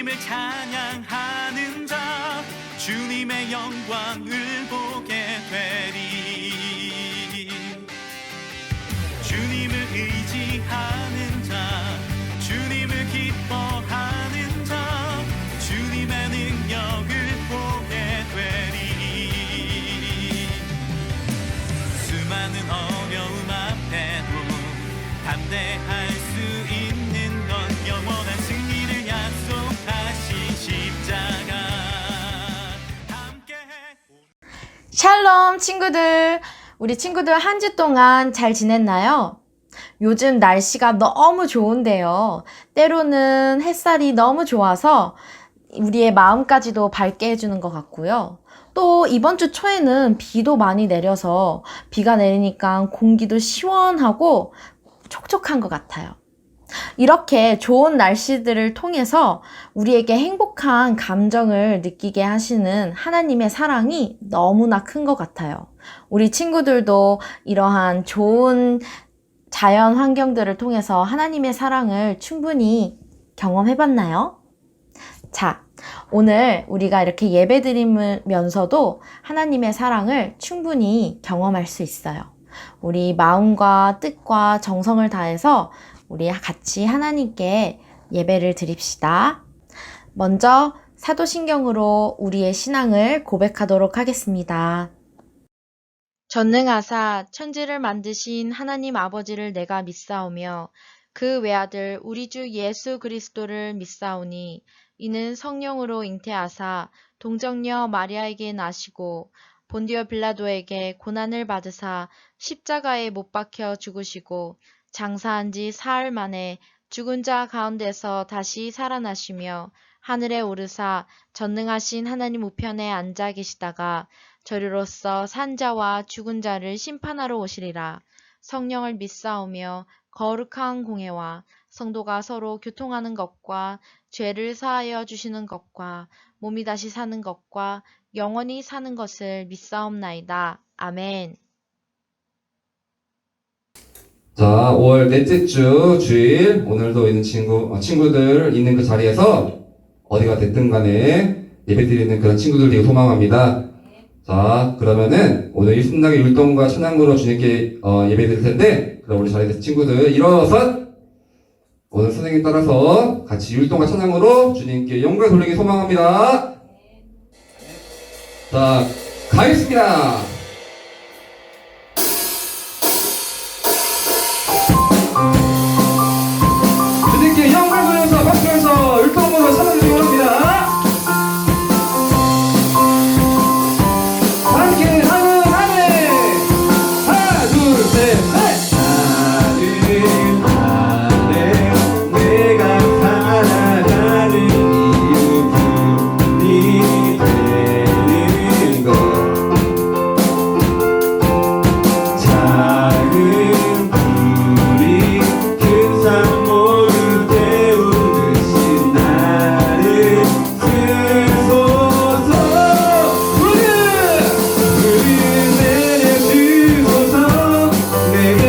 주님을 찬양하는 자 주님의 영광을 보게 되리. 주님을 의지하는 자 주님을 기뻐하는 자 주님의 능력을 보게 되리. 수많은 어려움 앞에도 담대할 수 있는 건 영원한 승리를 약속하신 십자가 함께해. 샬롬 친구들, 우리 친구들 한 주 동안 잘 지냈나요? 요즘 날씨가 너무 좋은데요. 때로는 햇살이 너무 좋아서 우리의 마음까지도 밝게 해주는 것 같고요. 또 이번 주 초에는 비도 많이 내려서 비가 내리니까 공기도 시원하고 촉촉한 것 같아요. 이렇게 좋은 날씨들을 통해서 우리에게 행복한 감정을 느끼게 하시는 하나님의 사랑이 너무나 큰 것 같아요. 우리 친구들도 이러한 좋은 자연 환경들을 통해서 하나님의 사랑을 충분히 경험해봤나요? 자, 오늘 우리가 이렇게 예배 드리면서도 하나님의 사랑을 충분히 경험할 수 있어요. 우리 마음과 뜻과 정성을 다해서 우리 같이 하나님께 예배를 드립시다. 먼저 사도신경으로 우리의 신앙을 고백하도록 하겠습니다. 전능하사 천지를 만드신 하나님 아버지를 내가 믿사오며 그 외아들 우리 주 예수 그리스도를 믿사오니 이는 성령으로 잉태하사 동정녀 마리아에게 나시고 본디오 빌라도에게 고난을 받으사 십자가에 못 박혀 죽으시고 장사한 지 사흘 만에 죽은 자 가운데서 다시 살아나시며 하늘에 오르사 전능하신 하나님 우편에 앉아 계시다가 저리로서 산 자와 죽은 자를 심판하러 오시리라. 성령을 믿사오며 거룩한 공회와 성도가 서로 교통하는 것과 죄를 사하여 주시는 것과 몸이 다시 사는 것과 영원히 사는 것을 믿사옵나이다. 아멘. 자, 5월 넷째 주 주일 오늘도 있는 친구들 있는 그 자리에서 어디가 됐든 간에 예배드리는 그런 친구들 되게 소망합니다. 자, 그러면은 오늘 이 신나게 율동과 찬양으로 주님께 예배드릴 텐데, 그럼 우리 자리에 친구들 일어서 오늘 선생님 따라서 같이 율동과 찬양으로 주님께 영광 돌리기 소망합니다. 자, 가겠습니다. 주님께 영광 돌려서 박수해서 율동으로 찬양드리기 원합니다. 함께 하는 아멘. 하나 둘 셋 넷. 내가 살아가는 이유 분이 되는 것 작은 불이 큰 산 모두 태우듯이 나를 쓰소서 불을 내려주소서 내게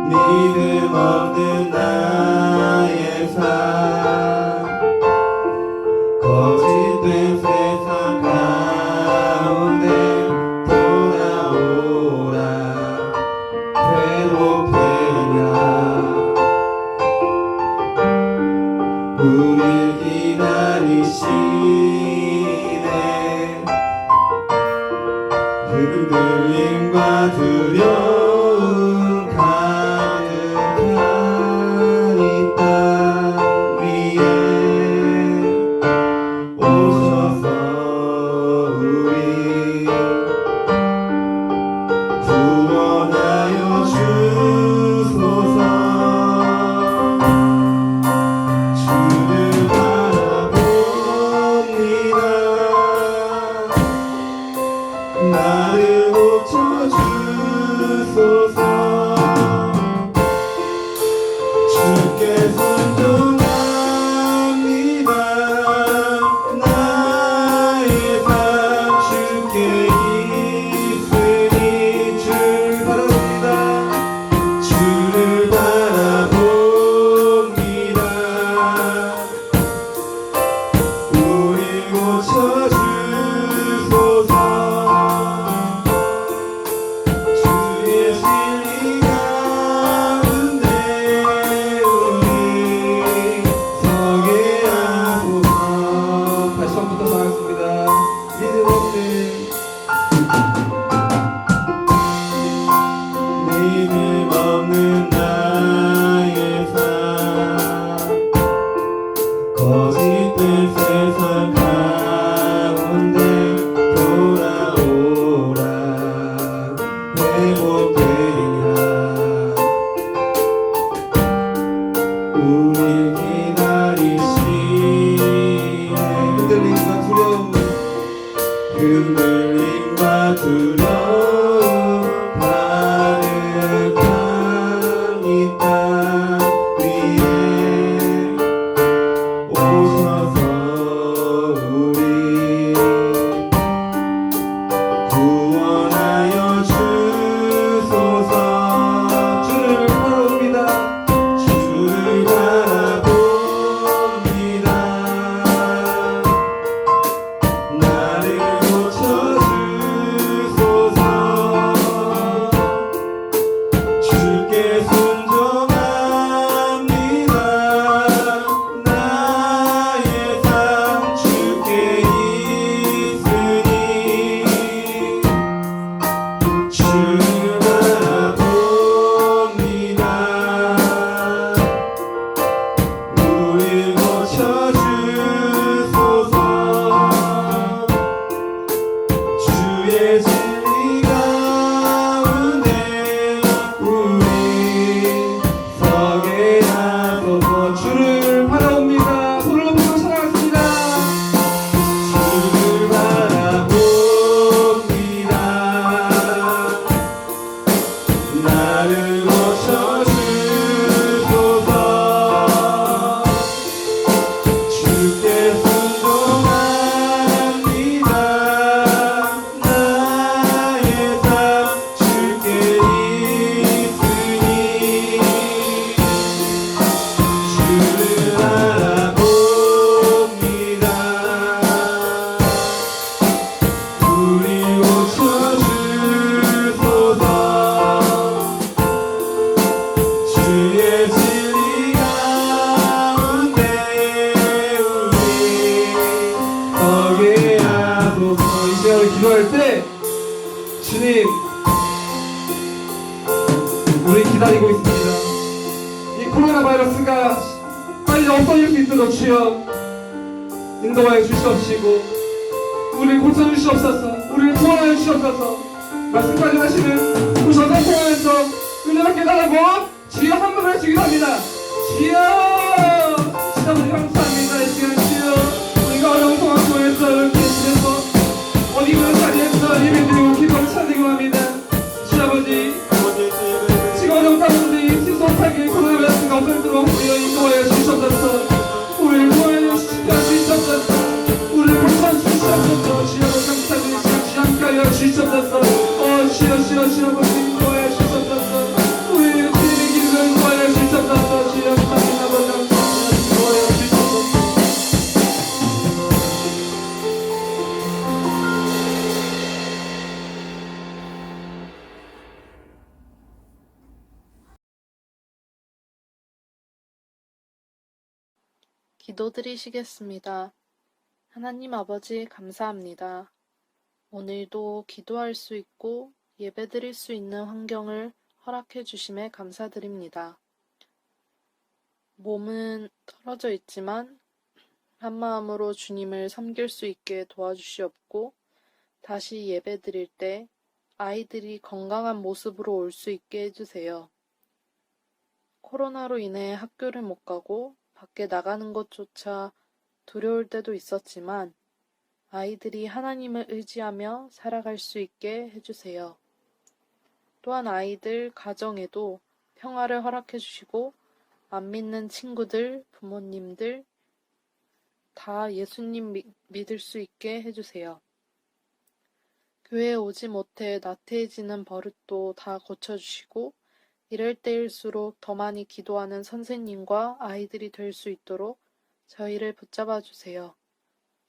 믿음 없는 나의 삶 거짓된 세상 가운데 돌아오라 회복되냐 우릴 기다리시네 흔들림과 두려움 가득한 이 땅 위에 오셔서 우리 구원하여 주소서 주를 바라봅니다 나를 고쳐주소서 주께 순종합니다 나의 삶 주께 있으니 주를 바라봅니다 주를 바라봅니다 우릴 고쳐주소서 주의 진리 가운데 우리 서게 하소서 다시 한번더 나가겠습니다 믿음 없는 믿음 없는 나의 삶 거짓된 세상 가운데 돌아오라 회복되냐 우릴 기다리시네 흔들림과 두려움 가득한 이 땅 위에 오셔서 우리 구원하여 주소서 주를 바라봅니다 주를 바라봅니다 나를 고쳐주소서 주께 순종합니다 나의 삶 주께 있으니 주를 바라봅니다 우릴 고쳐주소서 주의 진리 가운데 우리 서게 하소서 주를 바라봅니다 손을 높이고 찬양하겠습니다 주를 바라봅니다 나를 고쳐주소서 주께 순종합니다 나의 삶 주께 있으니 주를 바라봅니다 우리 고쳐주소서 주의 진리 가운데 우리 서게 하소서 이 시간을 기도할 때 주님 우리 기다리고 있습니다 이 코로나 바이러스가 빨리 없어질 수 있도록 주여 인도하여 주시옵시고 우리를 고쳐주시옵소서 우리를 구원하여 주시옵소서 말씀까지 하시는 우리 전상 통화에서 은혜롭게 달라고 주여 한 번을 주기도 합니다 주여 시아버지 감사합니다 이 시간 주여 우리가 어려운 상황 속에서 이렇게 지내서 어디 있는 자리에서 예배드리고 기도를 찬양하고 합니다 시아버지 지금 어려운 가운데 신속하게 코로나 바이러스가 없어지도록 우리를 인도하여 주시옵소서 우리를 구원하여 주시옵소서 우리를 고쳐주시옵소서 주여 감사드리시옵소서 주여 주여 주여 주여 주여 주여 기도드리시겠습니다. 하나님 아버지 감사합니다. 오늘도 기도할 수 있고 예배드릴 수 있는 환경을 허락해 주심에 감사드립니다. 몸은 떨어져 있지만 한마음으로 주님을 섬길 수 있게 도와주시옵고 다시 예배드릴 때 아이들이 건강한 모습으로 올 수 있게 해주세요. 코로나로 인해 학교를 못 가고 밖에 나가는 것조차 두려울 때도 있었지만 아이들이 하나님을 의지하며 살아갈 수 있게 해주세요. 또한 아이들 가정에도 평화를 허락해 주시고 안 믿는 친구들, 부모님들 다 예수님 믿을 수 있게 해주세요. 교회에 오지 못해 나태해지는 버릇도 다 고쳐주시고 이럴 때일수록 더 많이 기도하는 선생님과 아이들이 될 수 있도록 저희를 붙잡아 주세요.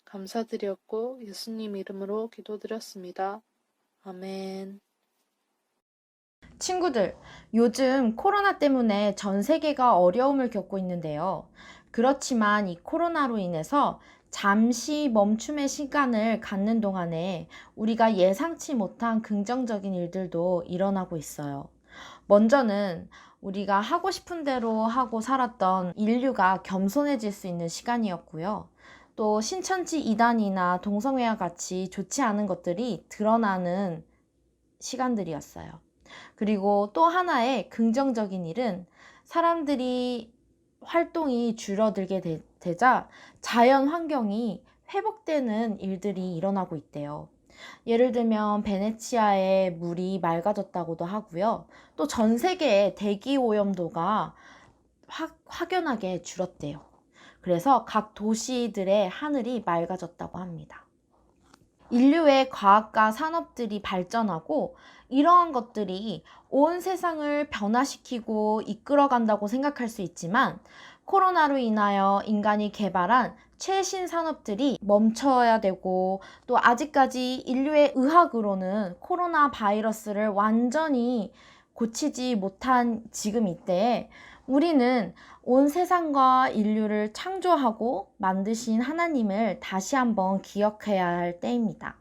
감사드렸고 예수님 이름으로 기도드렸습니다. 아멘. 친구들, 요즘 코로나 때문에 전 세계가 어려움을 겪고 있는데요. 그렇지만 이 코로나로 인해서 잠시 멈춤의 시간을 갖는 동안에 우리가 예상치 못한 긍정적인 일들도 일어나고 있어요. 먼저는 우리가 하고 싶은 대로 하고 살았던 인류가 겸손해질 수 있는 시간이었고요. 또 신천지 이단이나 동성애와 같이 좋지 않은 것들이 드러나는 시간들이었어요. 그리고 또 하나의 긍정적인 일은 사람들이 활동이 줄어들게 되자 자연 환경이 회복되는 일들이 일어나고 있대요. 예를 들면 베네치아의 물이 맑아졌다고도 하고요. 또 전 세계의 대기 오염도가 확연하게 줄었대요. 그래서 각 도시들의 하늘이 맑아졌다고 합니다. 인류의 과학과 산업들이 발전하고 이러한 것들이 온 세상을 변화시키고 이끌어간다고 생각할 수 있지만 코로나로 인하여 인간이 개발한 최신 산업들이 멈춰야 되고 또 아직까지 인류의 의학으로는 코로나 바이러스를 완전히 고치지 못한 지금 이때에 우리는 온 세상과 인류를 창조하고 만드신 하나님을 다시 한번 기억해야 할 때입니다.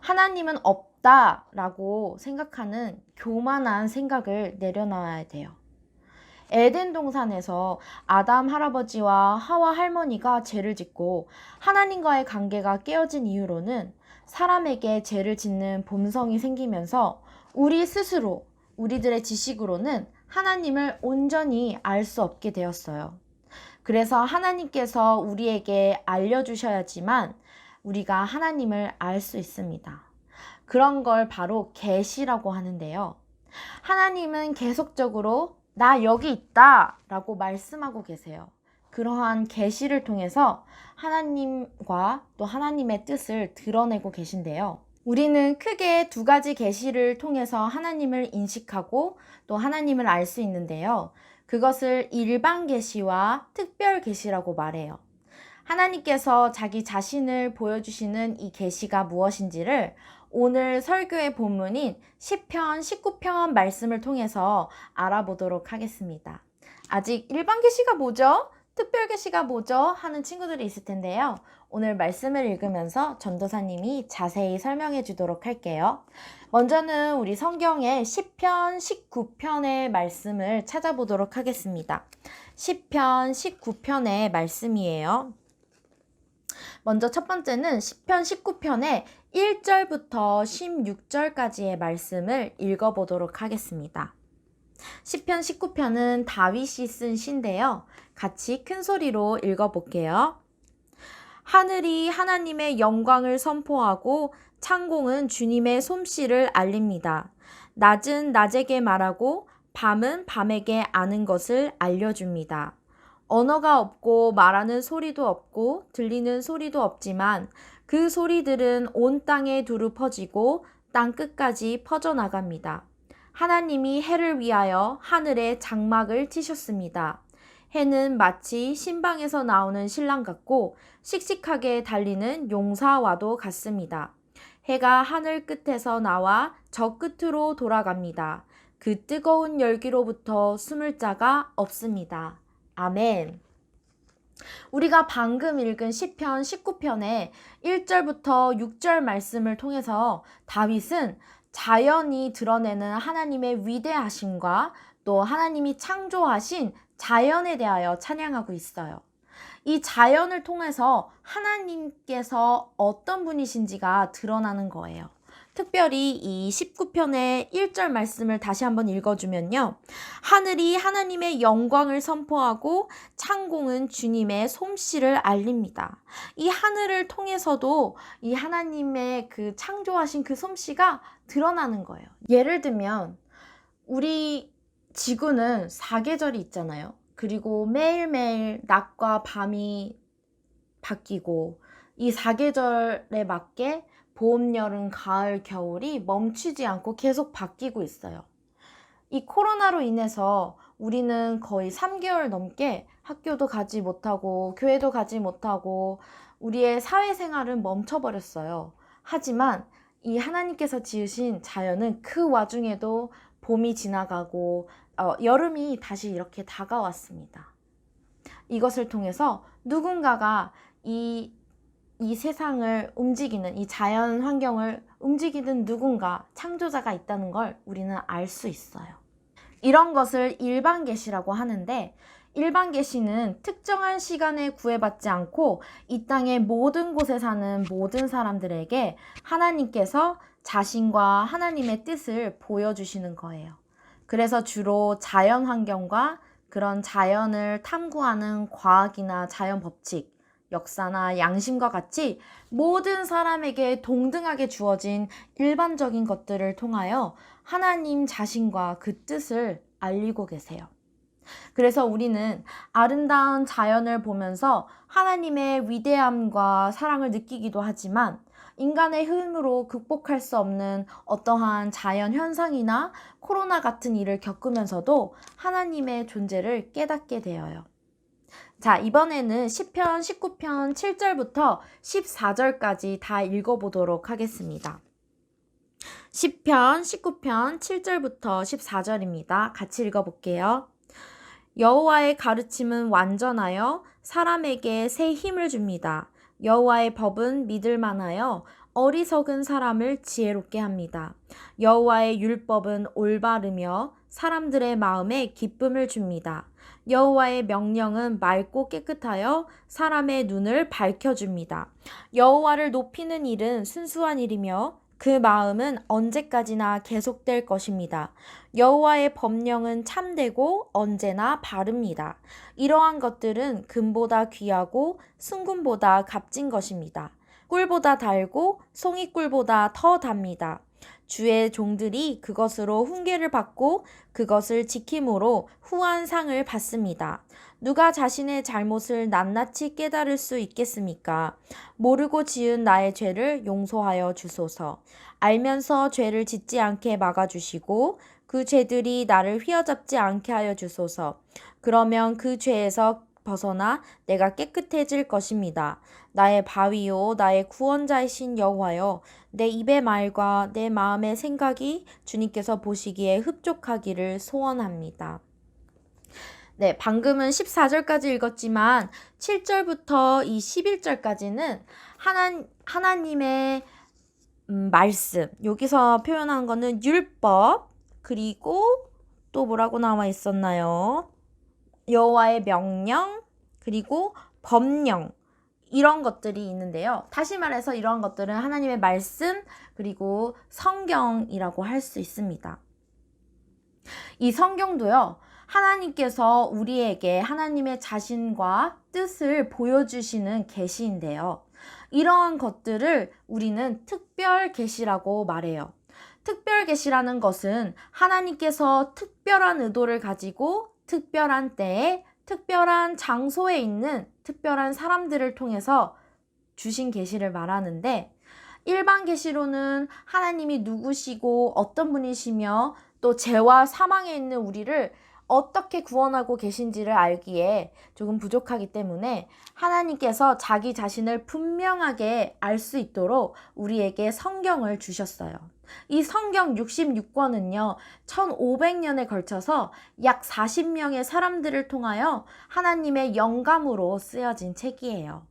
하나님은 없다라고 생각하는 교만한 생각을 내려놔야 돼요. 에덴 동산에서 아담 할아버지와 하와 할머니가 죄를 짓고 하나님과의 관계가 깨어진 이후로는 사람에게 죄를 짓는 본성이 생기면서 우리 스스로, 우리들의 지식으로는 하나님을 온전히 알 수 없게 되었어요. 그래서 하나님께서 우리에게 알려주셔야지만 우리가 하나님을 알 수 있습니다. 그런 걸 바로 계시라고 하는데요. 하나님은 계속적으로 나 여기 있다 라고 말씀하고 계세요. 그러한 계시를 통해서 하나님과 또 하나님의 뜻을 드러내고 계신데요. 우리는 크게 두 가지 계시를 통해서 하나님을 인식하고 또 하나님을 알 수 있는데요. 그것을 일반 계시와 특별 계시라고 말해요. 하나님께서 자기 자신을 보여주시는 이 계시가 무엇인지를 오늘 설교의 본문인 시편 19편 말씀을 통해서 알아보도록 하겠습니다. 아직 일반 계시가 뭐죠? 특별 계시가 뭐죠? 하는 친구들이 있을 텐데요. 오늘 말씀을 읽으면서 전도사님이 자세히 설명해 주도록 할게요. 먼저는 우리 성경의 시편 19편의 말씀을 찾아보도록 하겠습니다. 시편 19편의 말씀이에요. 먼저 첫 번째는 시편 19편의 1절부터 16절까지의 말씀을 읽어보도록 하겠습니다. 시편 19편은 다윗이 쓴 시인데요. 같이 큰 소리로 읽어볼게요. 하늘이 하나님의 영광을 선포하고 창공은 주님의 솜씨를 알립니다. 낮은 낮에게 말하고 밤은 밤에게 아는 것을 알려줍니다. 언어가 없고 말하는 소리도 없고 들리는 소리도 없지만 그 소리들은 온 땅에 두루 퍼지고 땅 끝까지 퍼져나갑니다. 하나님이 해를 위하여 하늘에 장막을 치셨습니다. 해는 마치 신방에서 나오는 신랑 같고 씩씩하게 달리는 용사와도 같습니다. 해가 하늘 끝에서 나와 저 끝으로 돌아갑니다. 그 뜨거운 열기로부터 숨을 자가 없습니다. 아멘. 우리가 방금 읽은 시편 19편의 1절부터 6절 말씀을 통해서 다윗은 자연이 드러내는 하나님의 위대하심과 또 하나님이 창조하신 자연에 대하여 찬양하고 있어요. 이 자연을 통해서 하나님께서 어떤 분이신지가 드러나는 거예요. 특별히 이 19편의 1절 말씀을 다시 한번 읽어주면요. 하늘이 하나님의 영광을 선포하고 창공은 주님의 솜씨를 알립니다. 이 하늘을 통해서도 이 하나님의 그 창조하신 그 솜씨가 드러나는 거예요. 예를 들면 우리 지구는 사계절이 있잖아요. 그리고 매일매일 낮과 밤이 바뀌고 이 사계절에 맞게 봄, 여름, 가을, 겨울이 멈추지 않고 계속 바뀌고 있어요. 이 코로나로 인해서 우리는 거의 3개월 넘게 학교도 가지 못하고 교회도 가지 못하고 우리의 사회생활은 멈춰버렸어요. 하지만 이 하나님께서 지으신 자연은 그 와중에도 봄이 지나가고 여름이 다시 이렇게 다가왔습니다. 이것을 통해서 누군가가 이 세상을 움직이는, 이 자연 환경을 움직이는 누군가, 창조자가 있다는 걸 우리는 알 수 있어요. 이런 것을 일반 계시라고 하는데, 일반 계시는 특정한 시간에 구애받지 않고 이 땅의 모든 곳에 사는 모든 사람들에게 하나님께서 자신과 하나님의 뜻을 보여주시는 거예요. 그래서 주로 자연 환경과 그런 자연을 탐구하는 과학이나 자연 법칙, 역사나 양심과 같이 모든 사람에게 동등하게 주어진 일반적인 것들을 통하여 하나님 자신과 그 뜻을 알리고 계세요. 그래서 우리는 아름다운 자연을 보면서 하나님의 위대함과 사랑을 느끼기도 하지만 인간의 힘으로 극복할 수 없는 어떠한 자연 현상이나 코로나 같은 일을 겪으면서도 하나님의 존재를 깨닫게 되어요. 자, 이번에는 시편 19편 7절부터 14절까지 다 읽어보도록 하겠습니다. 시편 19편 7절부터 14절입니다. 같이 읽어볼게요. 여호와의 가르침은 완전하여 사람에게 새 힘을 줍니다. 여호와의 법은 믿을 만하여 어리석은 사람을 지혜롭게 합니다. 여호와의 율법은 올바르며 사람들의 마음에 기쁨을 줍니다. 여호와의 명령은 맑고 깨끗하여 사람의 눈을 밝혀줍니다. 여호와를 높이는 일은 순수한 일이며 그 마음은 언제까지나 계속될 것입니다. 여호와의 법령은 참되고 언제나 바릅니다. 이러한 것들은 금보다 귀하고 순금보다 값진 것입니다. 꿀보다 달고 송이꿀보다 더 답니다. 주의 종들이 그것으로 훈계를 받고 그것을 지킴으로 후한 상을 받습니다. 누가 자신의 잘못을 낱낱이 깨달을 수 있겠습니까? 모르고 지은 나의 죄를 용서하여 주소서. 알면서 죄를 짓지 않게 막아주시고 그 죄들이 나를 휘어잡지 않게 하여 주소서. 그러면 그 죄에서 벗어나 내가 깨끗해질 것입니다. 나의 바위요 나의 구원자이신 여호와여, 내 입의 말과 내 마음의 생각이 주님께서 보시기에 흡족하기를 소원합니다. 네, 방금은 14절까지 읽었지만 7절부터 이 11절까지는 하나님의 말씀, 여기서 표현한 거는 율법, 그리고 또 뭐라고 나와 있었나요? 여호와의 명령, 그리고 법령, 이런 것들이 있는데요. 다시 말해서 이런 것들은 하나님의 말씀, 그리고 성경이라고 할 수 있습니다. 이 성경도요, 하나님께서 우리에게 하나님의 자신과 뜻을 보여주시는 계시인데요. 이러한 것들을 우리는 특별 계시라고 말해요. 특별 계시라는 것은 하나님께서 특별한 의도를 가지고 특별한 때에 특별한 장소에 있는 특별한 사람들을 통해서 주신 계시를 말하는데, 일반 계시로는 하나님이 누구시고 어떤 분이시며 또 죄와 사망에 있는 우리를 어떻게 구원하고 계신지를 알기에 조금 부족하기 때문에 하나님께서 자기 자신을 분명하게 알 수 있도록 우리에게 성경을 주셨어요. 이 성경 66권은요, 1500년에 걸쳐서 약 40명의 사람들을 통하여 하나님의 영감으로 쓰여진 책이에요.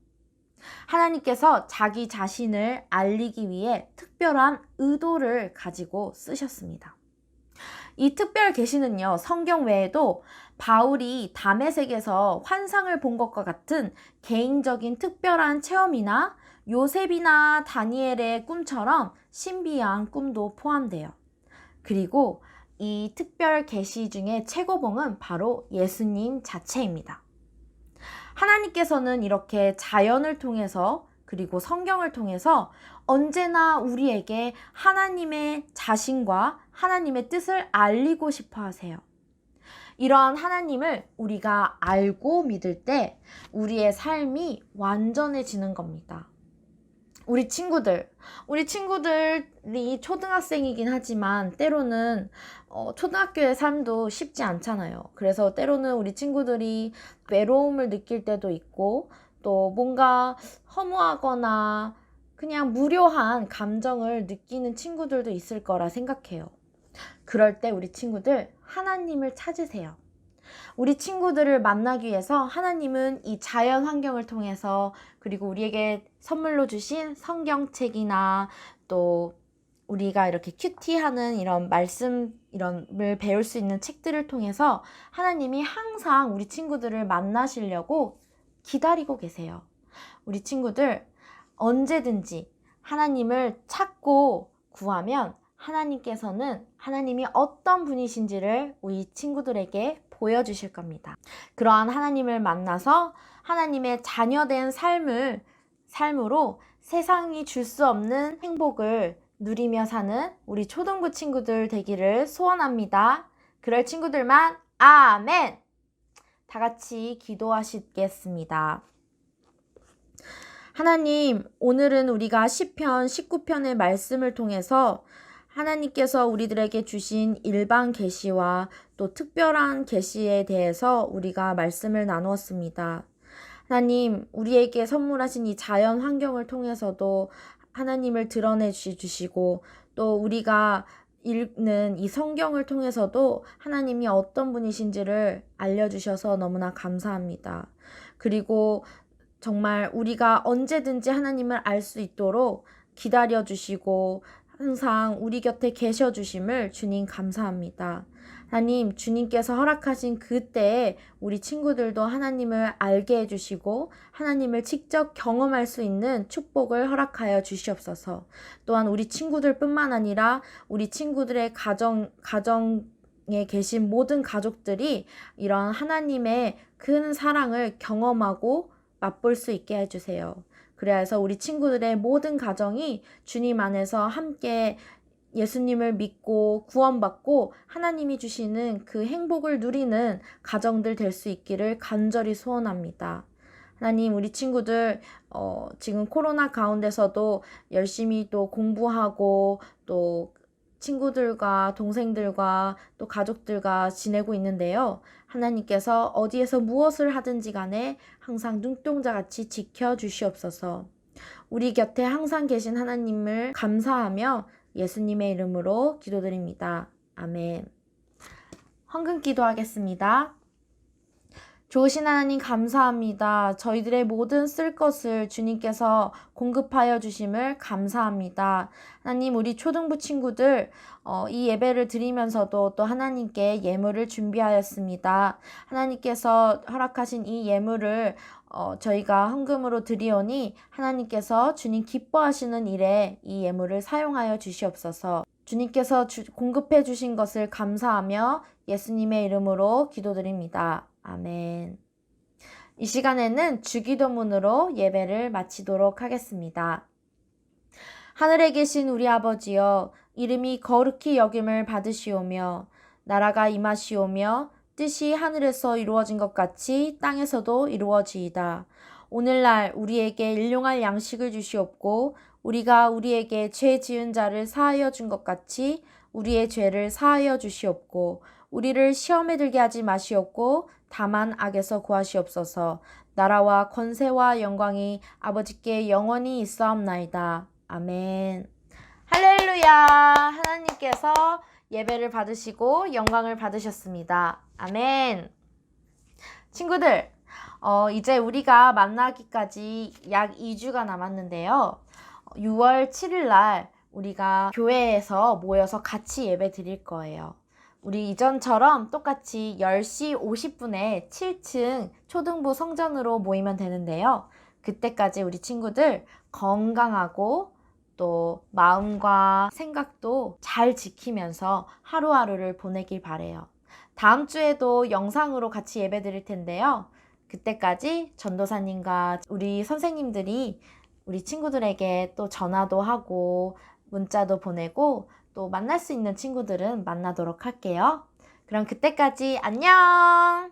하나님께서 자기 자신을 알리기 위해 특별한 의도를 가지고 쓰셨습니다. 이 특별 계시는요, 성경 외에도 바울이 다메섹에서 환상을 본 것과 같은 개인적인 특별한 체험이나 요셉이나 다니엘의 꿈처럼 신비한 꿈도 포함돼요. 그리고 이 특별 계시 중에 최고봉은 바로 예수님 자체입니다. 하나님께서는 이렇게 자연을 통해서 그리고 성경을 통해서 언제나 우리에게 하나님의 자신과 하나님의 뜻을 알리고 싶어 하세요. 이러한 하나님을 우리가 알고 믿을 때 우리의 삶이 완전해지는 겁니다. 우리 친구들이 초등학생이긴 하지만 때로는 초등학교의 삶도 쉽지 않잖아요. 그래서 때로는 우리 친구들이 외로움을 느낄 때도 있고 또 뭔가 허무하거나 그냥 무료한 감정을 느끼는 친구들도 있을 거라 생각해요. 그럴 때 우리 친구들 하나님을 찾으세요. 우리 친구들을 만나기 위해서 하나님은 이 자연 환경을 통해서 그리고 우리에게 선물로 주신 성경책이나 또 우리가 이렇게 큐티하는 이런 이런을 배울 수 있는 책들을 통해서 하나님이 항상 우리 친구들을 만나시려고 기다리고 계세요. 우리 친구들 언제든지 하나님을 찾고 구하면 하나님께서는 하나님이 어떤 분이신지를 우리 친구들에게 보여주실 겁니다. 그러한 하나님을 만나서 하나님의 자녀된 삶으로 세상이 줄 수 없는 행복을 누리며 사는 우리 초등부 친구들 되기를 소원합니다. 그럴 친구들만 아멘! 다 같이 기도하시겠습니다. 하나님, 오늘은 우리가 시편 19편의 말씀을 통해서 하나님께서 우리들에게 주신 일반 계시와 또 특별한 계시에 대해서 우리가 말씀을 나누었습니다. 하나님, 우리에게 선물하신 이 자연 환경을 통해서도 하나님을 드러내 주시고 또 우리가 읽는 이 성경을 통해서도 하나님이 어떤 분이신지를 알려주셔서 너무나 감사합니다. 그리고 정말 우리가 언제든지 하나님을 알 수 있도록 기다려주시고 항상 우리 곁에 계셔 주심을 주님 감사합니다. 하나님, 주님께서 허락하신 그때에 우리 친구들도 하나님을 알게 해주시고 하나님을 직접 경험할 수 있는 축복을 허락하여 주시옵소서. 또한 우리 친구들뿐만 아니라 우리 친구들의 가정에 계신 모든 가족들이 이런 하나님의 큰 사랑을 경험하고 맛볼 수 있게 해주세요. 그래서 우리 친구들의 모든 가정이 주님 안에서 함께 예수님을 믿고 구원받고 하나님이 주시는 그 행복을 누리는 가정들 될 수 있기를 간절히 소원합니다. 하나님, 우리 친구들 지금 코로나 가운데서도 열심히 또 공부하고 또 친구들과 동생들과 또 가족들과 지내고 있는데요. 하나님께서 어디에서 무엇을 하든지 간에 항상 눈동자같이 지켜주시옵소서. 우리 곁에 항상 계신 하나님을 감사하며 예수님의 이름으로 기도드립니다. 아멘. 헌금 기도하겠습니다. 좋으신 하나님 감사합니다. 저희들의 모든 쓸 것을 주님께서 공급하여 주심을 감사합니다. 하나님, 우리 초등부 친구들 이 예배를 드리면서도 또 하나님께 예물을 준비하였습니다. 하나님께서 허락하신 이 예물을 저희가 헌금으로 드리오니 하나님께서 주님 기뻐하시는 일에 이 예물을 사용하여 주시옵소서. 주님께서 공급해 주신 것을 감사하며 예수님의 이름으로 기도드립니다. 아멘. 이 시간에는 주기도문으로 예배를 마치도록 하겠습니다. 하늘에 계신 우리 아버지여, 이름이 거룩히 여김을 받으시오며 나라가 임하시오며 뜻이 하늘에서 이루어진 것 같이 땅에서도 이루어지이다. 오늘날 우리에게 일용할 양식을 주시옵고 우리가 우리에게 죄 지은 자를 사하여 준 것 같이 우리의 죄를 사하여 주시옵고 우리를 시험에 들게 하지 마시옵고 다만 악에서 구하시옵소서. 나라와 권세와 영광이 아버지께 영원히 있사옵나이다. 아멘. 할렐루야. 할렐루야! 하나님께서 예배를 받으시고 영광을 받으셨습니다. 아멘. 친구들, 이제 우리가 만나기까지 약 2주가 남았는데요. 6월 7일 날 우리가 교회에서 모여서 같이 예배 드릴 거예요. 우리 이전처럼 똑같이 10시 50분에 7층 초등부 성전으로 모이면 되는데요. 그때까지 우리 친구들 건강하고 또 마음과 생각도 잘 지키면서 하루하루를 보내길 바래요. 다음 주에도 영상으로 같이 예배 드릴 텐데요. 그때까지 전도사님과 우리 선생님들이 우리 친구들에게 또 전화도 하고 문자도 보내고 또 만날 수 있는 친구들은 만나도록 할게요. 그럼 그때까지 안녕!